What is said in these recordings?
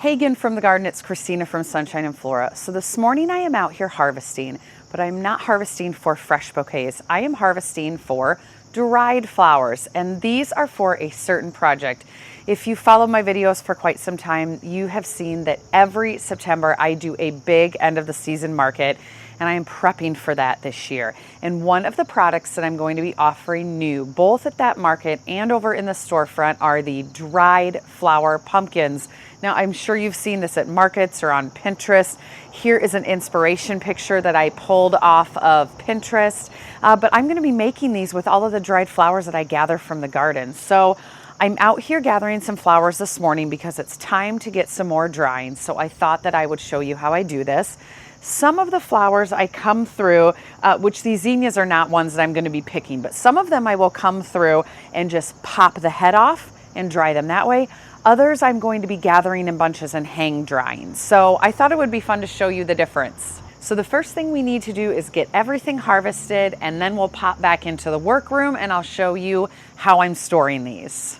Hey again from the garden, it's Christina from Sunshine and Flora. So this morning I am out here harvesting, but I'm not harvesting for fresh bouquets. I am harvesting for dried flowers, and these are for a certain project. If you follow my videos for quite some time, you have seen that every September I do a big end of the season market, and I am prepping for that this year. And one of the products that I'm going to be offering new, both at that market and over in the storefront, are the dried flower pumpkins. Now, I'm sure you've seen this at markets or on Pinterest. Here is an inspiration picture that I pulled off of Pinterest, but I'm going to be making these with all of the dried flowers that I gather from the garden. So I'm out here gathering some flowers this morning because it's time to get some more drying. So I thought that I would show you how I do this. Some of the flowers I come through, which these zinnias are not ones that I'm going to be picking, but some of them I will come through and just pop the head off and dry them that way. Others I'm going to be gathering in bunches and hang drying. So I thought it would be fun to show you the difference. So the first thing we need to do is get everything harvested, and then we'll pop back into the workroom and I'll show you how I'm storing these.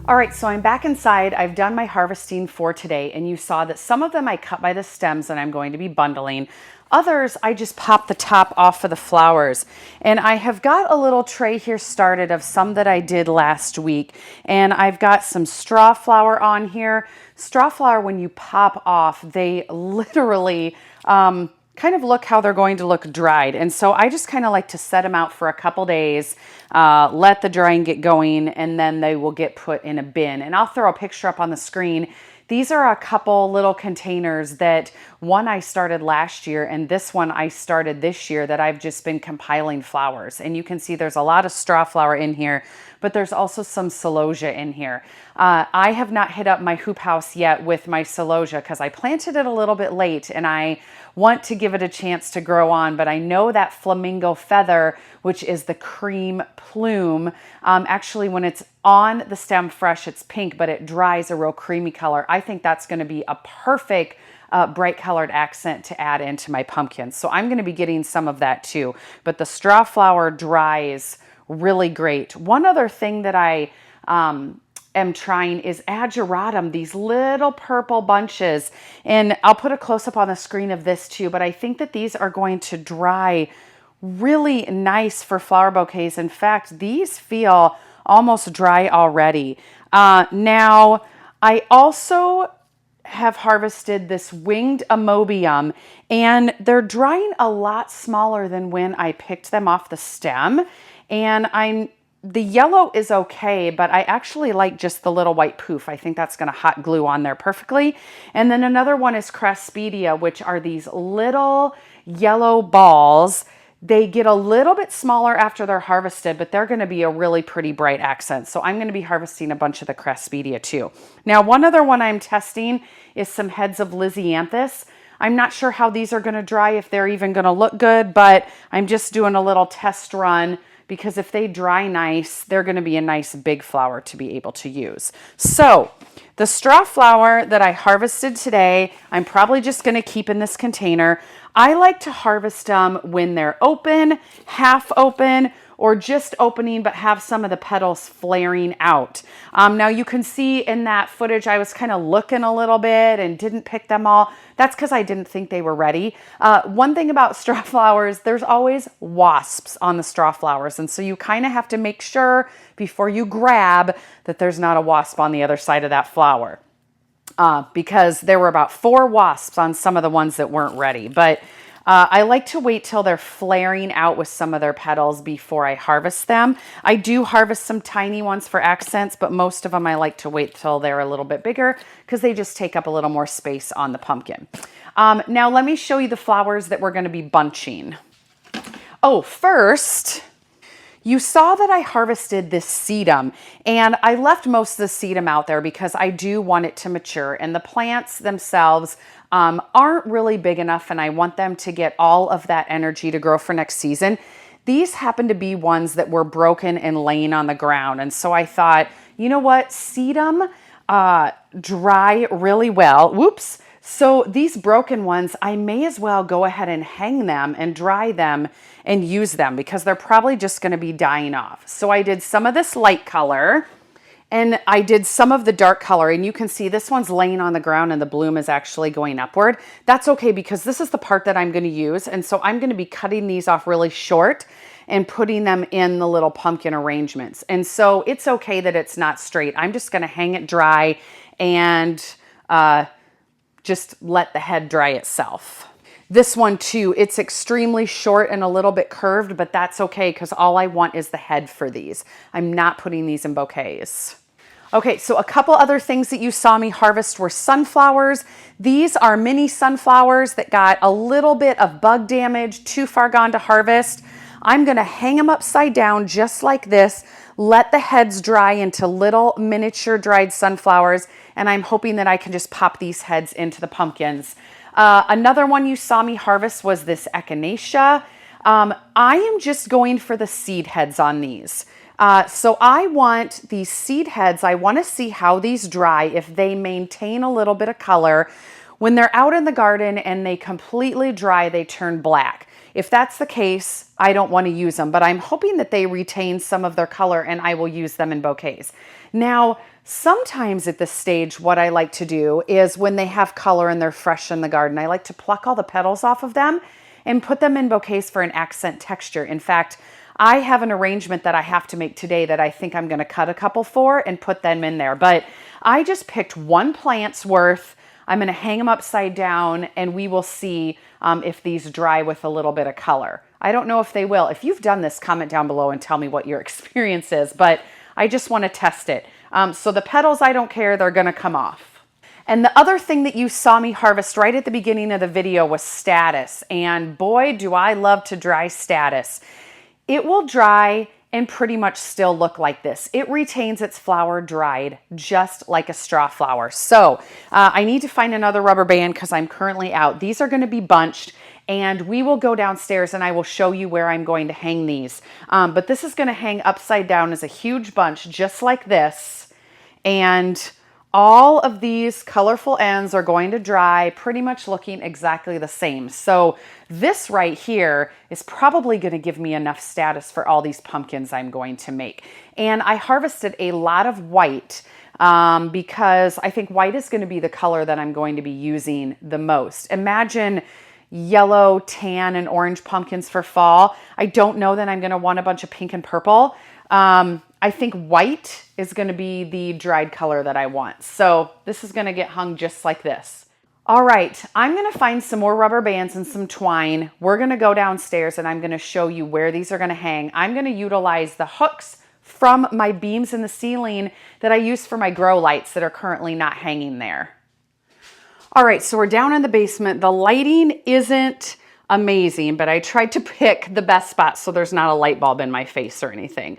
All right, so I'm back inside. I've done my harvesting for today, and you saw that some of them I cut by the stems and I'm going to be bundling. Others, I just pop the top off of the flowers. And I have got a little tray here started of some that I did last week. And I've got some straw flower on here. Straw flower, when you pop off, they literally kind of look how they're going to look dried. And so I just kind of like to set them out for a couple days, let the drying get going, and then they will get put in a bin. And I'll throw a picture up on the screen. These are a couple little containers that one I started last year and this one I started this year that I've just been compiling flowers. And you can see there's a lot of straw flower in here, but there's also some celosia in here. I have not hit up my hoop house yet with my celosia because I planted it a little bit late and I want to give it a chance to grow on, but I know that flamingo feather, which is the cream plume, actually when it's on the stem fresh, it's pink, but it dries a real creamy color. I think that's going to be a perfect bright colored accent to add into my pumpkins. So I'm going to be getting some of that too, but the straw flower dries really great. One other thing that I am trying is ageratum, these little purple bunches. And I'll put a close up on the screen of this too, but I think that these are going to dry really nice for flower bouquets. In fact, these feel almost dry already. Now, I also have harvested this winged amobium, and they're drying a lot smaller than when I picked them off the stem. And the yellow is okay, but I actually like just the little white poof. I think that's going to hot glue on there perfectly. And then another one is Craspedia, which are these little yellow balls. They get a little bit smaller after they're harvested, but they're going to be a really pretty bright accent. So I'm going to be harvesting a bunch of the Craspedia too. Now, one other one I'm testing is some heads of Lysianthus. I'm not sure how these are going to dry, if they're even going to look good, but I'm just doing a little test run because if they dry nice, they're going to be a nice big flower to be able to use. So the straw flower that I harvested today, I'm probably just going to keep in this container. I like to harvest them when they're open, half open, or just opening but have some of the petals flaring out. Now you can see in that footage I was kind of looking a little bit and didn't pick them all. That's because I didn't think they were ready. One thing about straw flowers, there's always wasps on the straw flowers, and so you kind of have to make sure before you grab that there's not a wasp on the other side of that flower. Because there were about 4 wasps on some of the ones that weren't ready. But I like to wait till they're flaring out with some of their petals before I harvest them. I do harvest some tiny ones for accents, but most of them I like to wait till they're a little bit bigger because they just take up a little more space on the pumpkin. Now let me show you the flowers that we're going to be bunching. Oh, first, you saw that I harvested this sedum, and I left most of the sedum out there because I do want it to mature, and the plants themselves aren't really big enough, and I want them to get all of that energy to grow for next season. These happen to be ones that were broken and laying on the ground, and so I thought, you know what, sedum dry really well. Whoops. So these broken ones, I may as well go ahead and hang them and dry them and use them because they're probably just going to be dying off. So I did some of this light color and I did some of the dark color, and you can see this one's laying on the ground and the bloom is actually going upward. That's okay because this is the part that I'm going to use, and so I'm going to be cutting these off really short and putting them in the little pumpkin arrangements. And so it's okay that it's not straight. I'm just going to hang it dry and just let the head dry itself. This one too, it's extremely short and a little bit curved, but that's okay because all I want is the head for these. I'm not putting these in bouquets. Okay, so a couple other things that you saw me harvest were sunflowers. These are mini sunflowers that got a little bit of bug damage, too far gone to harvest. I'm gonna hang them upside down just like this, let the heads dry into little miniature dried sunflowers, and I'm hoping that I can just pop these heads into the pumpkins. Another one you saw me harvest was this echinacea. I am just going for the seed heads on these. So I want these seed heads, I want to see how these dry, if they maintain a little bit of color. When they're out in the garden and they completely dry, they turn black. If that's the case, I don't want to use them, but I'm hoping that they retain some of their color and I will use them in bouquets. Now, sometimes at this stage, what I like to do is when they have color and they're fresh in the garden, I like to pluck all the petals off of them and put them in bouquets for an accent texture. In fact, I have an arrangement that I have to make today that I think I'm going to cut a couple for and put them in there. But I just picked one plant's worth. I'm going to hang them upside down and we will see if these dry with a little bit of color. I don't know if they will. If you've done this, comment down below and tell me what your experience is, but I just want to test it. So the petals, I don't care, they're going to come off. And the other thing that you saw me harvest right at the beginning of the video was statice. And boy, do I love to dry statice. It will dry and pretty much still look like this. It retains its flower dried just like a straw flower. So I need to find another rubber band because I'm currently out. These are going to be bunched and we will go downstairs and I will show you where I'm going to hang these. But this is going to hang upside down as a huge bunch just like this. And all of these colorful ends are going to dry pretty much looking exactly the same. So this right here is probably going to give me enough status for all these pumpkins I'm going to make. And I harvested a lot of white because I think white is going to be the color that I'm going to be using the most. Imagine, yellow, tan, and orange pumpkins for fall. I don't know that I'm going to want a bunch of pink and purple. I think white is going to be the dried color that I want. So this is going to get hung just like this. All right, I'm going to find some more rubber bands and some twine. We're going to go downstairs and I'm going to show you where these are going to hang. I'm going to utilize the hooks from my beams in the ceiling that I use for my grow lights that are currently not hanging there. All right, so we're down in the basement. The lighting isn't amazing, but I tried to pick the best spot so there's not a light bulb in my face or anything.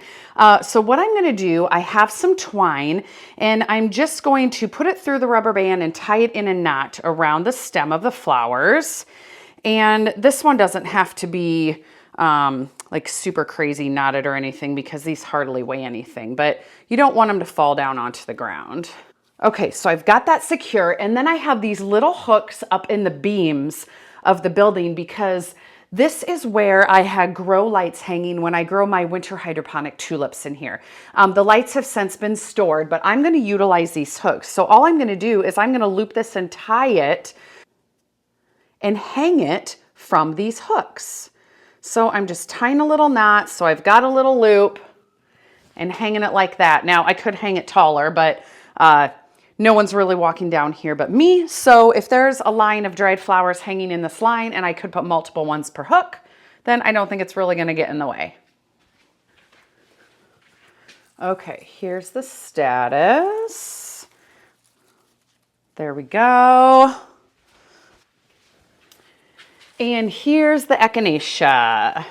So what I'm going to do, I have some twine and I'm just going to put it through the rubber band and tie it in a knot around the stem of the flowers. And this one doesn't have to be like super crazy knotted or anything because these hardly weigh anything, but you don't want them to fall down onto the ground. Okay, so I've got that secure, and then I have these little hooks up in the beams of the building because this is where I had grow lights hanging when I grow my winter hydroponic tulips in here. The lights have since been stored, but I'm going to utilize these hooks. So all I'm going to do is I'm going to loop this and tie it and hang it from these hooks. So I'm just tying a little knot, so I've got a little loop and hanging it like that. Now I could hang it taller, but no one's really walking down here but me. So if there's a line of dried flowers hanging in this line and I could put multiple ones per hook, then I don't think it's really going to get in the way. Okay, here's the status. There we go. And here's the echinacea.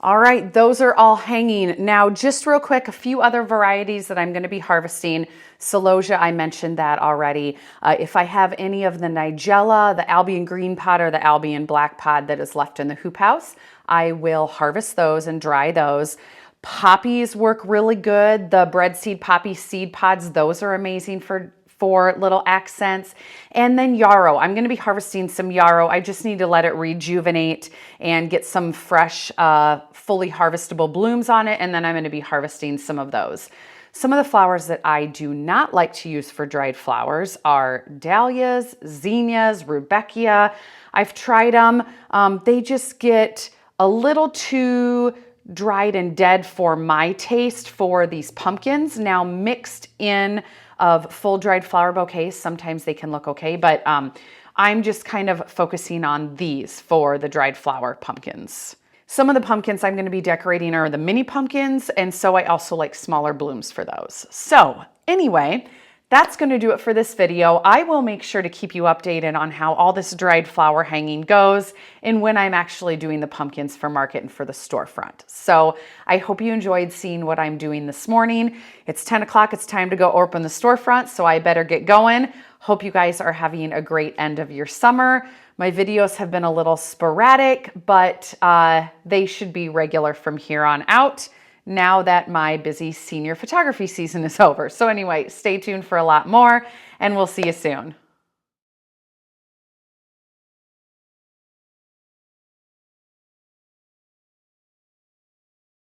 All right, those are all hanging. Now, just real quick, a few other varieties that I'm going to be harvesting. Celosia, I mentioned that already. If I have any of the Nigella, the Albion green pod, or the Albion black pod that is left in the hoop house, I will harvest those and dry those. Poppies work really good. The breadseed poppy seed pods, those are amazing for little accents. And then yarrow. I'm going to be harvesting some yarrow. I just need to let it rejuvenate and get some fresh, fully harvestable blooms on it. And then I'm going to be harvesting some of those. Some of the flowers that I do not like to use for dried flowers are dahlias, zinnias, rudbeckia. I've tried them. They just get a little too dried and dead for my taste for these pumpkins. Now mixed in of full dried flower bouquets, sometimes they can look okay, but I'm just kind of focusing on these for the dried flower pumpkins. Some of the pumpkins I'm going to be decorating are the mini pumpkins, and so I also like smaller blooms for those. So anyway, that's going to do it for this video. I will make sure to keep you updated on how all this dried flower hanging goes and when I'm actually doing the pumpkins for market and for the storefront. So I hope you enjoyed seeing what I'm doing this morning. It's 10 o'clock. It's time to go open the storefront, so I better get going. Hope you guys are having a great end of your summer. My videos have been a little sporadic, but they should be regular from here on out, now that my busy senior photography season is over. So anyway, stay tuned for a lot more, and we'll see you soon.